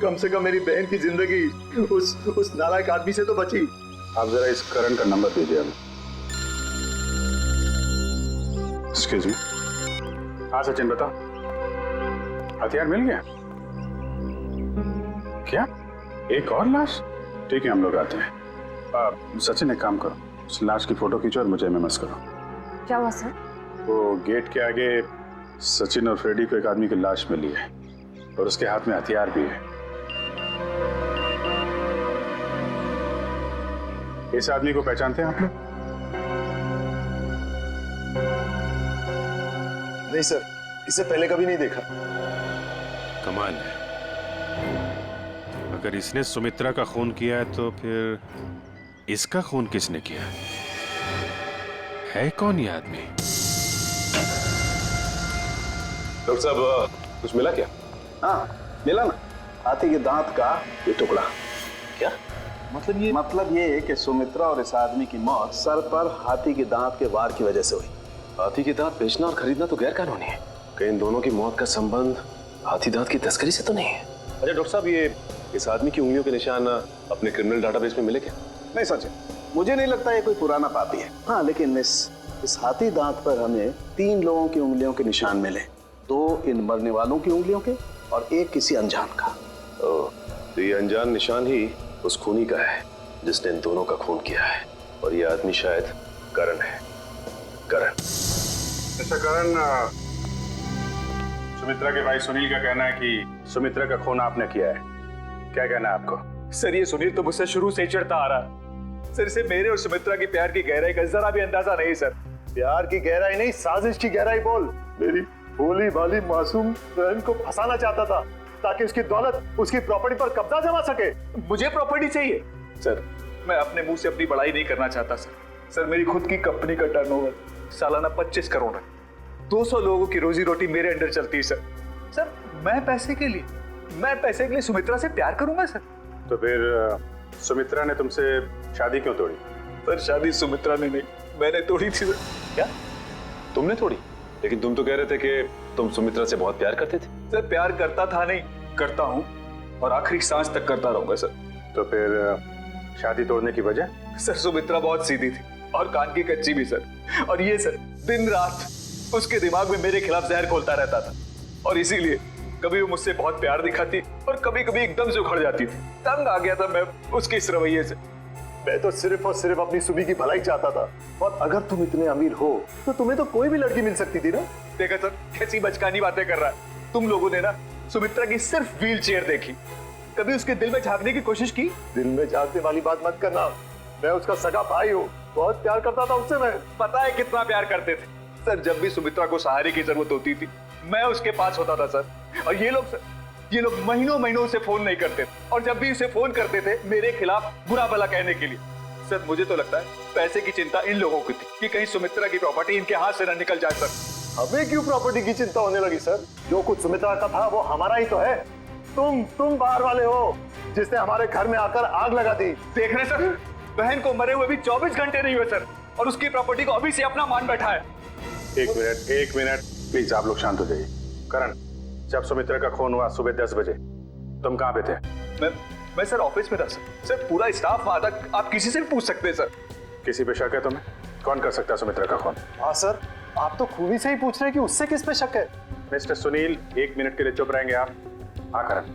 कम से कम मेरी बहन की जिंदगी उस नालायक आदमी से तो बची।
आप जरा इस करण का नंबर दीजिए हमें। Excuse me. हाँ सचिन बताओ, हथियार मिल गया क्या? एक और लाश? ठीक है, हम लोग आते हैं। सचिन एक काम करो, उस लाश की फोटो खींचो और मुझे एमएमएस करो।
क्या हुआ सर?
वो गेट के आगे सचिन और फ्रेडी को एक आदमी की लाश मिली है और उसके हाथ में हथियार भी है। इस आदमी को पहचानते हैं आप लोग?
नहीं सर, इसे पहले कभी नहीं देखा।
कमाल है, अगर इसने सुमित्रा का खून किया है तो फिर इसका खून किसने किया है? कौन ये आदमी?
डॉक्टर साहब, कुछ मिला क्या? हाँ मिला ना, हाथी के दांत का ये टुकड़ा। क्या मतलब ये है कि सुमित्रा और इस आदमी की मौत सर पर हाथी के दांत के वार की वजह से हुई।
हाथी के दांत बेचना और खरीदना तो गैर कानूनी है। कहीं इन दोनों की मौत का संबंध हाथी दांत की तस्करी से तो नहीं है? अच्छा डॉक्टर साहब, ये इस आदमी की उंगलियों के निशान अपने क्रिमिनल डाटाबेस में मिले क्या?
नहीं सच है, मुझे नहीं लगता ये कोई पुराना पापी है। हाँ लेकिन इस हाथी दांत पर हमें 3 लोगों की उंगलियों के निशान मिले, 2 इन मरने वालों की उंगलियों के और 1 किसी अनजान का।
तो ये अनजान निशान ही उस खूनी का है जिसने इन दोनों का खून किया है, और ये आदमी शायद करण है। करण।
अच्छा करण, सुमित्रा के भाई सुनील का कहना है कि सुमित्रा का खून आपने किया है, क्या कहना है आपको?
सर ये सुनील तो मुझसे शुरू से ही चिढ़ता आ रहा। सर इसे मेरे और सुमित्रा की प्यार की गहराई का जरा भी अंदाजा नहीं सर।
प्यार की गहराई नहीं, साजिश की गहराई बोल। मेरी भोली भाली मासूम बहन को फंसाना चाहता था ताकि उसकी दौलत, उसकी प्रॉपर्टी पर कब्जा जमा सके।
मुझे प्रॉपर्टी चाहिए सर, मैं अपने मुंह से अपनी बड़ाई नहीं करना चाहता सर। मेरी खुद की कंपनी का टर्नओवर सालाना 25 करोड़ है। 200 लोगों की रोजी रोटी मेरे अंडर चलती है सर। मैं पैसे के लिए सुमित्रा से प्यार करूंगा सर?
तो फिर सुमित्रा ने तुमसे शादी क्यों तोड़ी?
सर शादी सुमित्रा ने नहीं, मैंने तोड़ी थी सर।
क्या तुमने तोड़ी? लेकिन तुम तो कह रहे थे कि तुम सुमित्रा से बहुत प्यार करते थे।
सर प्यार करता था नहीं, करता हूँ और आखिरी सांस तक करता रहूंगा सर।
तो फिर शादी तोड़ने की वजह?
सर सुमित्रा बहुत सीधी थी और कान की कच्ची भी सर। और ये सर दिन रात उसके दिमाग में मेरे खिलाफ जहर घोलता रहता था, और इसीलिए कभी वो मुझसे बहुत प्यार दिखाती और कभी कभी एकदम से उखड़ जाती थी। तंग आ गया था मैं उसके इस रवैये से।
मैं तो सिर्फ और सिर्फ अपनी सुबी की भलाई चाहता था, और अगर तुम इतने अमीर हो तो तुम्हें तो कोई भी लड़की मिल सकती थी ना।
देखा सर कैसी बचकानी बातें कर रहा है। तुम लोगों ने ना सुमित्रा की सिर्फ व्हील चेयर देखी, कभी उसके दिल में झांकने की कोशिश की?
दिल में झांकने वाली बात मत करना, मैं उसका सगा भाई हूँ, बहुत प्यार करता था उससे। मैं
पता है कितना प्यार करते थे सर। जब भी सुमित्रा को सहारे की जरूरत होती थी मैं उसके पास होता था सर। और ये लोग महीनों उसे फोन नहीं करते, और जब भी उसे फोन करते थे मेरे खिलाफ बुरा भला कहने के लिए। सर मुझे तो लगता है पैसे की चिंता इन लोगों की थी कि कहीं सुमित्रा की प्रॉपर्टी इनके हाथ से न निकल जाए सर।
हमें क्यों प्रॉपर्टी की चिंता होने लगी सर? जो कुछ सुमित्रा का था वो हमारा ही तो है। तुम बाहर वाले हो जिसने हमारे घर में आकर आग लगा दी।
देख रहे सर, बहन को मरे हुए भी 24 घंटे नहीं हुए सर, और उसकी प्रॉपर्टी को अभी से अपना मान बैठा है।
एक मिनट प्लीज, आप लोग शांत हो जाइए। करण, जब सुमित्रा का खून हुआ सुबह 10 बजे तुम कहाँ पे थे?
मैं सर ऑफिस में था सर, पूरा स्टाफ वहां था, आप किसी से भी पूछ सकते हैं सर।
किसी पे शक है तुम्हें? कौन कर सकता है सुमित्रा का खून?
हाँ सर, आप तो खूनी से ही पूछ रहे हैं कि उससे किस पे शक है।
मिस्टर सुनील, 1 मिनट के लिए चुप रहेंगे आप? हाँ करण,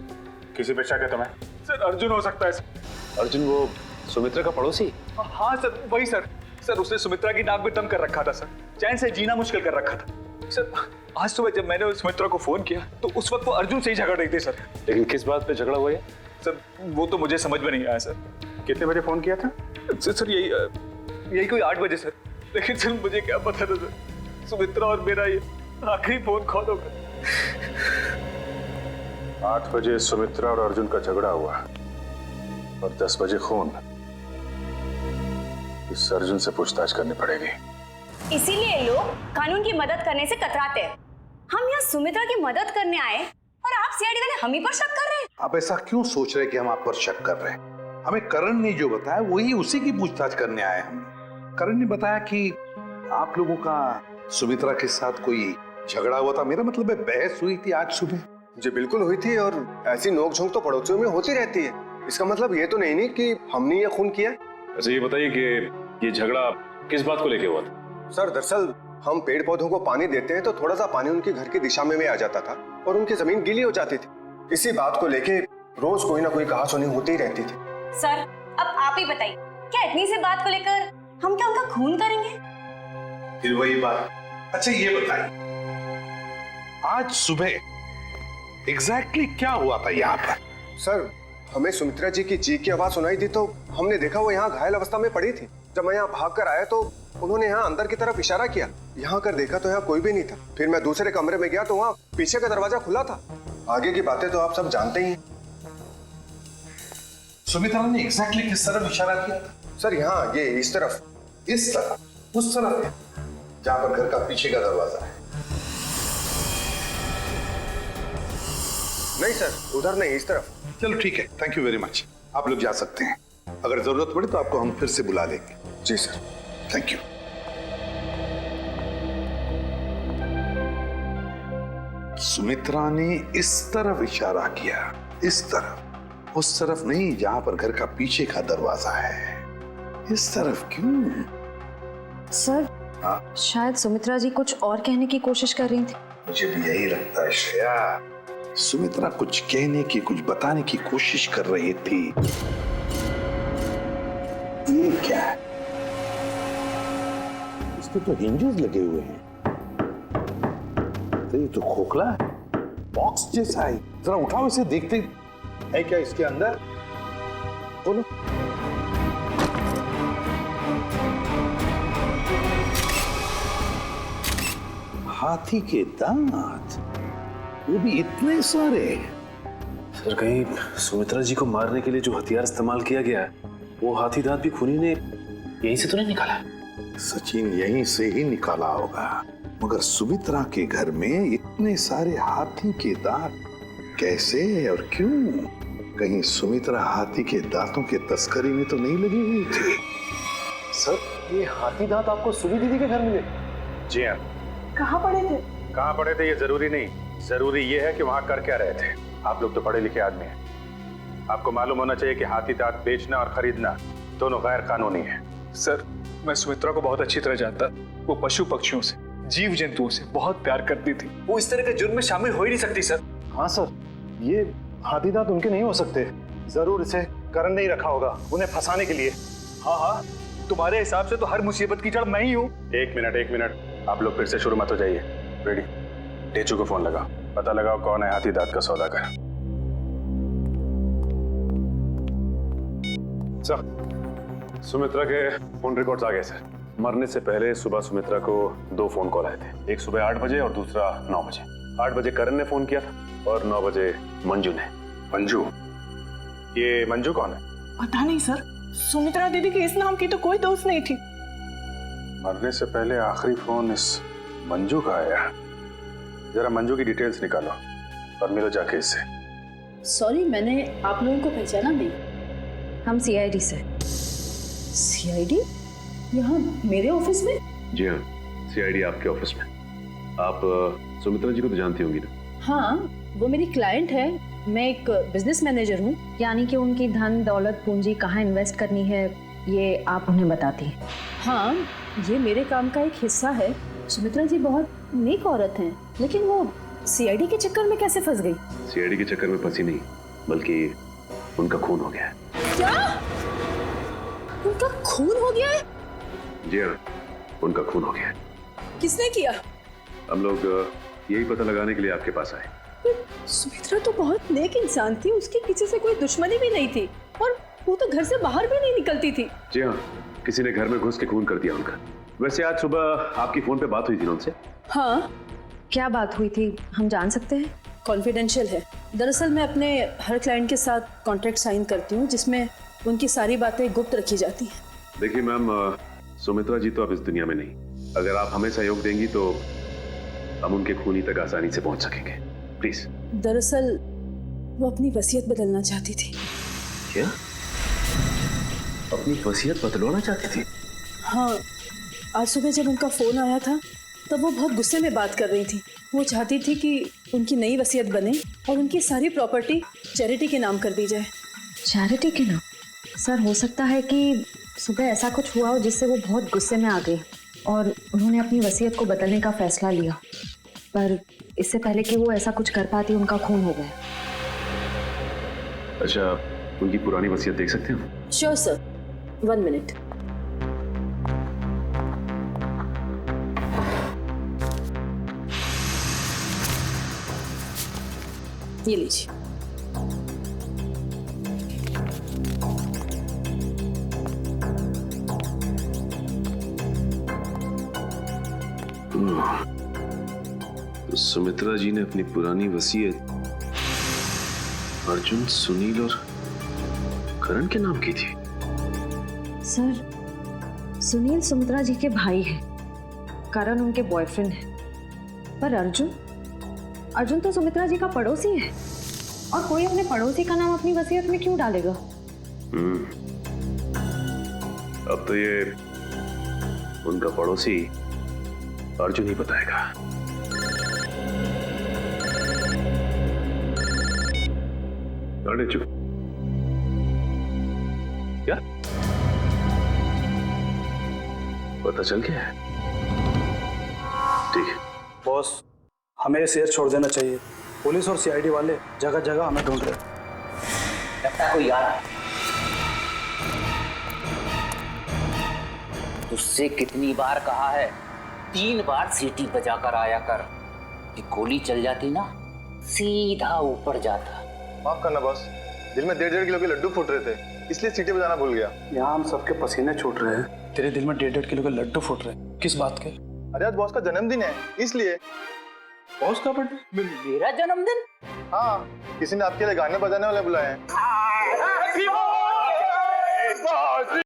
किसी पे शक है तुम्हें?
सर अर्जुन हो सकता है सर।
अर्जुन वो सुमित्रा का पड़ोसी?
हाँ सर वही सर। सर उसने सुमित्रा की नाक में दम कर रखा था सर, चैन से जीना मुश्किल कर रखा था सर। आज सुबह जब मैंने सुमित्रा को फोन किया तो उस वक्त वो अर्जुन से ही झगड़ रही थी सर।
लेकिन किस बात पे झगड़ा हुआ है
सर? वो तो मुझे समझ में नहीं आया सर।
कितने बजे फोन किया था?
सर यही कोई 8 बजे सर। लेकिन सर मुझे क्या पता था सर, सुमित्रा और मेरा ये आखिरी फोन कॉल होगा।
8 बजे सुमित्रा और अर्जुन का झगड़ा हुआ और 10 बजे खून। इस अर्जुन से पूछताछ करनी पड़ेगी।
इसीलिए लोग कानून की मदद करने से कतराते हैं। हम यहाँ सुमित्रा की मदद करने आए और आप सीआईडी वाले हम ही पर शक कर रहे हैं।
आप ऐसा क्यों सोच रहे हैं कि हम आप पर शक कर रहे हैं? हमें करण ने जो बताया वही उसी की पूछताछ करने आए हम। करण ने बताया कि आप लोगों का सुमित्रा के साथ कोई झगड़ा हुआ था। मेरा मतलब है बहस हुई थी आज सुबह।
जी बिल्कुल हुई थी, और ऐसी नोकझोंक तो पड़ोसियों में होती रहती है। इसका मतलब ये तो नहीं कि हमने ये खून किया।
अच्छा ये बताइए कि ये झगड़ा किस बात को लेके हुआ था?
सर दरअसल हम पेड़ पौधों को पानी देते हैं तो थोड़ा सा पानी उनके घर की दिशा में भी आ जाता था और उनकी जमीन गीली हो जाती थी। इसी बात को लेके रोज कोई ना कोई कहासुनी होती ही रहती थी।
सर अब आप ही बताइए, क्या इतनी सी बात को लेकर हम क्या उनका खून करेंगे?
फिर वही बात। अच्छा ये बताइए, आज सुबह एग्जैक्टली क्या हुआ था यहाँ पर?
सर हमें सुमित्रा जी की चीख की आवाज सुनाई दी तो हमने देखा वो यहाँ घायल अवस्था में पड़ी थी। जब मैं यहाँ भाग कर आया तो उन्होंने यहाँ अंदर की तरफ इशारा किया। यहाँ कर देखा तो यहाँ कोई भी नहीं था। फिर मैं दूसरे कमरे में गया तो वहाँ पीछे का दरवाजा खुला था। आगे की बातें तो आप सब जानते ही हैं।
सुमित्रा ने एग्जैक्टली किस तरफ इशारा किया था?
सर यहाँ ये इस तरफ।
इस तरफ? उस तरफ जहाँ पर घर का पीछे का दरवाजा है?
नहीं सर, उधर नहीं, इस तरफ।
चलो ठीक है, थैंक यू वेरी मच। आप लोग जा सकते हैं। अगर जरूरत पड़े तो आपको हम फिर से बुला लेंगे।
जी सर,
थैंक यू। सुमित्रा ने इस तरफ इशारा किया, इस तरफ, उस तरफ नहीं जहां पर घर का पीछे का दरवाजा है। इस तरफ क्यों?
सर शायद सुमित्रा जी कुछ और कहने की कोशिश कर रही थी।
मुझे भी यही लगता है श्रेया। सुमित्रा कुछ कहने की, कुछ बताने की कोशिश कर रही थी। ये क्या है? इसके तो हिंजेस लगे हुए हैं। तो ये तो खोखला है, बॉक्स जैसा है। जरा उठाओ इसे, देखते है क्या इसके अंदर। बोलो। हाथी के दांत, वो भी इतने सारे।
सर कहीं सुमित्रा जी को मारने के लिए जो हथियार इस्तेमाल किया गया है वो हाथी दांत भी खूनी ने यहीं से तो नहीं निकाला?
सचिन यहीं से ही निकाला होगा, मगर सुमित्रा के घर में इतने सारे हाथी के दांत कैसे और क्यों? कहीं सुमित्रा हाथी के दांतों के तस्करी में तो नहीं लगी हुई थी?
सर ये हाथी दांत आपको सुनी दीदी के घर मिले?
जी हाँ।
कहाँ पड़े थे?
कहाँ पड़े थे ये जरूरी नहीं, जरूरी ये है कि वहां कर क्या रहे थे। आप लोग तो पढ़े लिखे आदमी हैं, आपको मालूम होना चाहिए कि हाथी दांत बेचना और खरीदना दोनों गैर कानूनी है।
सर मैं सुमित्रा को बहुत अच्छी तरह जानता। वो पशु पक्षियों से, जीव जंतुओं से बहुत प्यार करती थी। वो इस तरह के जुर्म में शामिल हो ही नहीं सकती सर।
हाँ सर, ये हाथी दांत उनके नहीं हो सकते। जरूर इसे करण ने ही रखा होगा उन्हें फंसाने के लिए।
हाँ हाँ, तुम्हारे हिसाब से तो हर मुसीबत की जड़ मैं ही हूँ।
एक मिनट, आप लोग फिर से शुरू मत हो जाइए। रेडी, टेचू को फोन लगाओ, पता लगाओ कौन है हाथी दांत का सौदागर। सर सुमित्रा के फोन रिकॉर्ड्स आ गए सर। मरने से पहले सुबह सुमित्रा को 2 फोन कॉल आए थे, एक सुबह 8 बजे और दूसरा 9 बजे। 8 बजे करण ने फोन किया था और 9 बजे मंजू ने। मंजू? ये मंजू कौन है?
पता नहीं सर, सुमित्रा दीदी की इस नाम की तो कोई दोस्त नहीं थी।
मरने से पहले आखिरी फोन इस मंजू का आया। जरा मंजू की डिटेल्स निकालो और मिलो जाके इससे।
सॉरी, मैंने आप लोगों को पहचाना नहीं।
हम सीआईडी से।
सीआईडी? यहाँ मेरे ऑफिस में?
जी हाँ, सीआईडी आपके ऑफिस में। आप सुमित्रा जी को तो जानती होंगी ना?
हाँ, वो मेरी क्लाइंट है। मैं एक बिजनेस मैनेजर हूँ।
यानी कि उनकी धन दौलत पूंजी कहाँ इन्वेस्ट करनी है ये आप उन्हें बताती हैं?
हाँ, ये मेरे काम का एक हिस्सा है। सुमित्रा जी बहुत नेक औरत हैं, लेकिन वो सीआईडी के चक्कर में कैसे फंस गई?
सीआईडी के चक्कर में फंसी नहीं, बल्कि उनका खून हो गया है।
क्या? उनका खून हो गया है?
जी हाँ, उनका खून हो गया है।
किसने किया?
हम लोग यही पता लगाने के लिए आपके पास आए।
सुमित्रा तो बहुत नेक इंसान थी, उसके पीछे से कोई दुश्मनी भी नहीं थी और वो तो घर से बाहर भी नहीं निकलती थी।
जी हाँ, किसी ने घर में घुस के खून कर दिया उनका। वैसे आज सुबह आपकी फोन पे बात हुई थी ना उनसे?
हाँ।
क्या बात हुई थी, हम जान सकते हैं?
कॉन्फिडेंशियल है। दरअसल मैं अपने हर क्लाइंट के साथ कॉन्ट्रैक्ट साइन करती हूँ जिसमें उनकी सारी बातें गुप्त रखी जाती हैं।
देखिए मैम, सुमित्रा जी तो अब इस दुनिया में नहीं। अगर आप हमें सहयोग देंगी तो हम उनके खूनी तक आसानी से पहुंच सकेंगे। प्लीज।
दरअसल वो अपनी वसीयत बदलना चाहती थी।
क्या? अपनी वसीयत बदलवाना चाहती थी?
हाँ, आज सुबह जब उनका फोन आया था तब वो बहुत गुस्से में बात कर रही थी। वो चाहती थी कि उनकी नई वसीयत बने और उनकी सारी प्रॉपर्टी चैरिटी के नाम कर दी जाए।
चैरिटी के नाम? सर, हो सकता है कि सुबह ऐसा कुछ हुआ हो जिससे वो बहुत गुस्से में आ गई और उन्होंने अपनी वसीयत को बदलने का फैसला लिया, पर इससे पहले कि वो ऐसा कुछ कर पाती उनका खून हो गया।
अच्छा, उनकी पुरानी वसीयत देख सकते हैं?
Sure sir, 1 minute. ये लीजिए।
तो सुमित्रा जी ने अपनी पुरानी वसीयत अर्जुन, सुनील और करण के नाम की थी।
सर, सुनील सुमित्रा जी के भाई हैं, करण उनके बॉयफ्रेंड है, पर अर्जुन तो सुमित्रा जी का पड़ोसी है और कोई अपने पड़ोसी का नाम अपनी वसीयत में क्यों डालेगा?
अब तो ये उनका पड़ोसी अर्जुन ही बताएगा। अरे चुप। क्या पता चल गया है? ठीक है
बॉस, हमें ये शहर छोड़ देना चाहिए। पुलिस और सीआईडी वाले जगह जगह हमें ढूंढ रहे हैं।
लगता है कोई आ रहा है। तुझसे कितनी बार कहा है, 3 बार सीटी बजाकर आया कर। कि गोली चल जाती ना, सीधा ऊपर जाता।
माफ करना बॉस, दिल में 1.5 किलो के लड्डू फूट रहे थे, इसलिए सीटी बजाना भूल गया।
यहाँ हम सबके पसीने छूट रहे हैं, तेरे दिल में 1.5 किलो के लड्डू फूट रहे हैं। किस बात के?
अरे आज बॉस का जन्मदिन है, इसलिए।
बॉस का बर्थडे?
मेरा जन्मदिन?
हाँ, किसी ने आपके लिए गाने बजाने वाले बुलाए हैं।